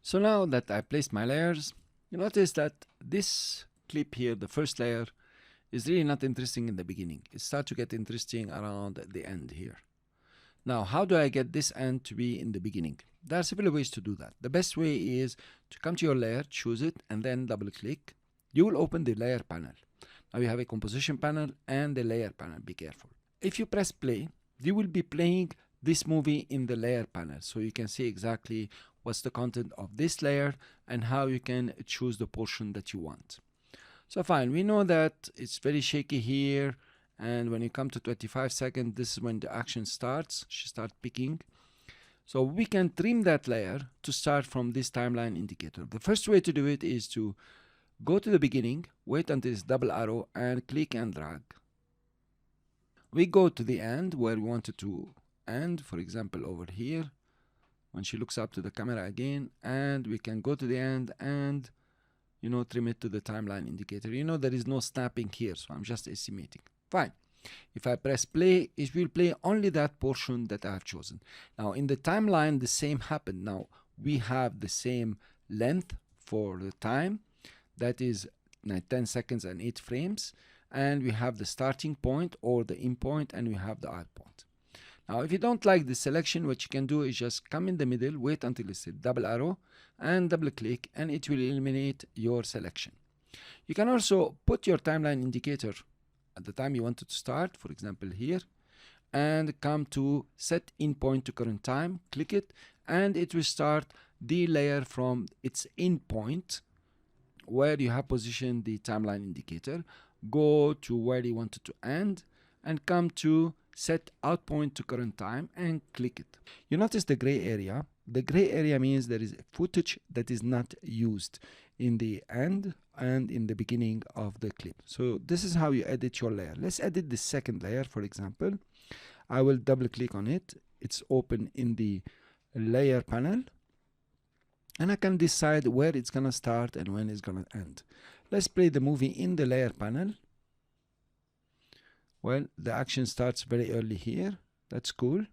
So now that I placed my layers, you notice that this clip here, the first layer, is really not interesting in the beginning. It starts to get interesting around the end here. Now, how do I get this end to be in the beginning? There are several ways to do that. The best way is to come to your layer, choose it, and then double click. You will open the layer panel. Now you have a composition panel and the layer panel. Be careful. If you press play, you will be playing this movie in the layer panel, so you can see exactly what's the content of this layer and how you can choose the portion that you want. So fine, we know that it's very shaky here, and when you come to 25 seconds, this is when the action starts. She starts picking. So we can trim that layer to start from this timeline indicator. The first way to do it is to go to the beginning, wait until it's double arrow, and click and drag. We go to the end where we want it to end, for example over here, when she looks up to the camera again, and we can go to the end and trim it to the timeline indicator. There is no snapping here, so I'm just estimating. Fine. If I press play, it will play only that portion that I have chosen. Now in the timeline, the same happened. Now we have the same length for the time, that is 10 seconds and 8 frames, and we have the starting point or the in point, and we have the out point. Now if you don't like the selection, what you can do is just come in the middle, wait until it's a double arrow, and double click, and it will eliminate your selection. You can also put your timeline indicator at the time you want it to start, for example here, and come to set in point to current time, click it, and it will start the layer from its in point where you have positioned the timeline indicator. Go to where you want it to end and come to set out point to current time and click it. You notice the gray area. The gray area means there is footage that is not used in the end and in the beginning of the clip. So this is how you edit your layer. Let's edit the second layer, for example. I will double click on it. It's open in the layer panel, and I can decide where it's gonna start and when it's gonna end. Let's play the movie in the layer panel. Well, the action starts very early here. That's cool.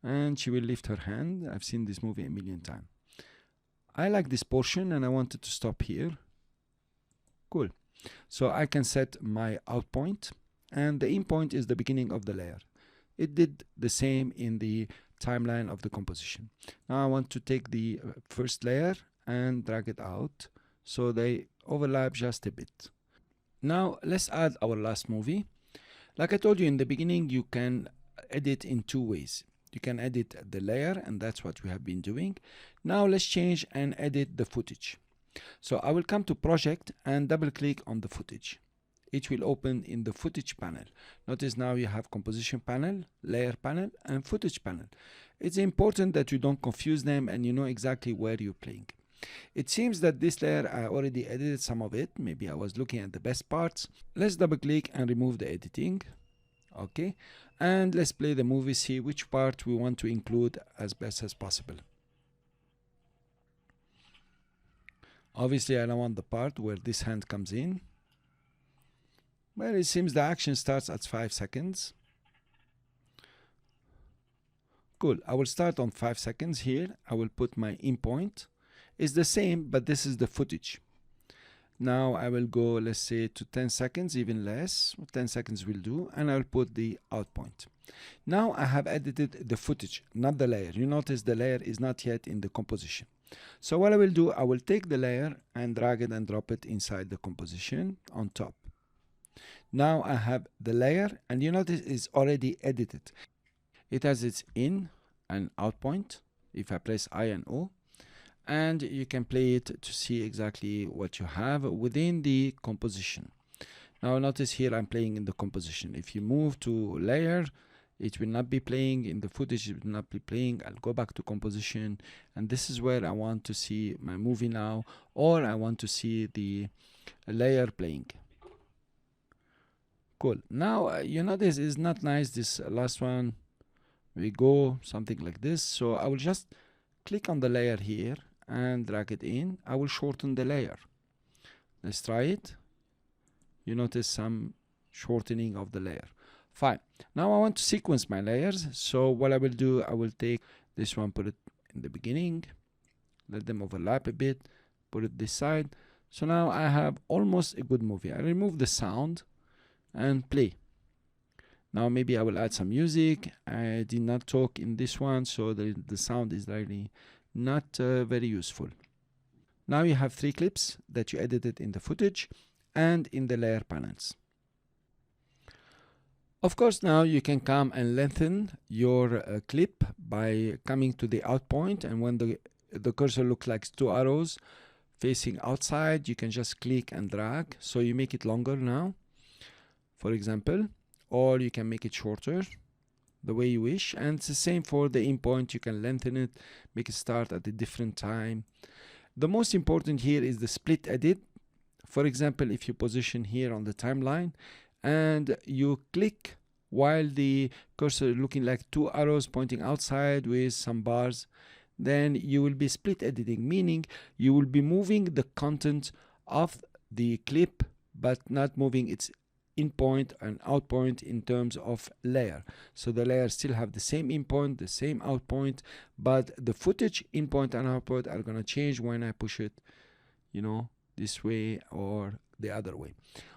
And she will lift her hand. I've seen this movie a million times. I like this portion and I want it to stop here. Cool. So I can set my out point, and the in point is the beginning of the layer. It did the same in the timeline of the composition. Now I want to take the first layer and drag it out so they overlap just a bit. Now let's add our last movie. Like I told you in the beginning, you can edit in two ways. You can edit the layer, and that's what we have been doing. Now let's change and edit the footage. So I will come to project and double click on the footage. It will open in the footage panel. Notice now you have composition panel, layer panel, and footage panel. It's important that you don't confuse them and you know exactly where you're playing. It seems that this layer I already edited some of it. Maybe I was looking at the best parts. Let's double click and remove the editing. Okay, and let's play the movie, see which part we want to include as best as possible. Obviously I don't want the part where this hand comes in. Well, it seems the action starts at 5 seconds. Cool. I will start on 5 seconds here. I will put my in point. It's the same, but this is the footage. Now I will go, let's say, to 10 seconds, even less. 10 seconds will do, and I'll put the out point. Now I have edited the footage, not the layer. You notice the layer is not yet in the composition. So what I will do, I will take the layer and drag it and drop it inside the composition on top. Now I have the layer, and you notice it's already edited. It has its in and out point. If I press I and O, and you can play it to see exactly what you have within the composition. Now notice here I'm playing in the composition. If you move to layer, it will not be playing. In the footage, it will not be playing. I'll go back to composition, and this is where I want to see my movie now, or I want to see the layer playing. Cool. Now you know this is not nice, this last one. We go something like this. So I will just click on the layer here and drag it in. I will shorten the layer. Let's try it. You notice some shortening of the layer. Fine. Now I want to sequence my layers. So what I will do, I will take this one, put it in the beginning, let them overlap a bit, put it this side. So now I have almost a good movie. I remove the sound and play. Now maybe I will add some music. I did not talk in this one, so the sound is really not very useful. Now you have 3 clips that you edited in the footage and in the layer panels. Of course, now you can come and lengthen your clip by coming to the out point, and when the cursor looks like 2 arrows facing outside, you can just click and drag, so you make it longer now, for example, or you can make it shorter the way you wish. And it's the same for the in point. You can lengthen it, make it start at a different time. The most important here is the split edit. For example, if you position here on the timeline and you click while the cursor is looking like 2 arrows pointing outside with some bars, then you will be split editing, meaning you will be moving the content of the clip but not moving its in point and out point in terms of layer. So the layers still have the same in point, the same out point, but the footage in point and out point are going to change when I push it, you know, this way or the other way.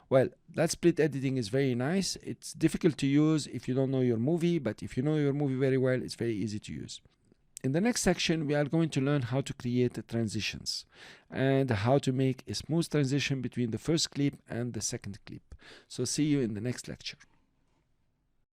Well, that split editing is very nice. It's difficult to use if you don't know your movie, but if you know your movie very well, it's very easy to use. In the next section, we are going to learn how to create transitions and how to make a smooth transition between the first clip and the second clip. So see you in the next lecture.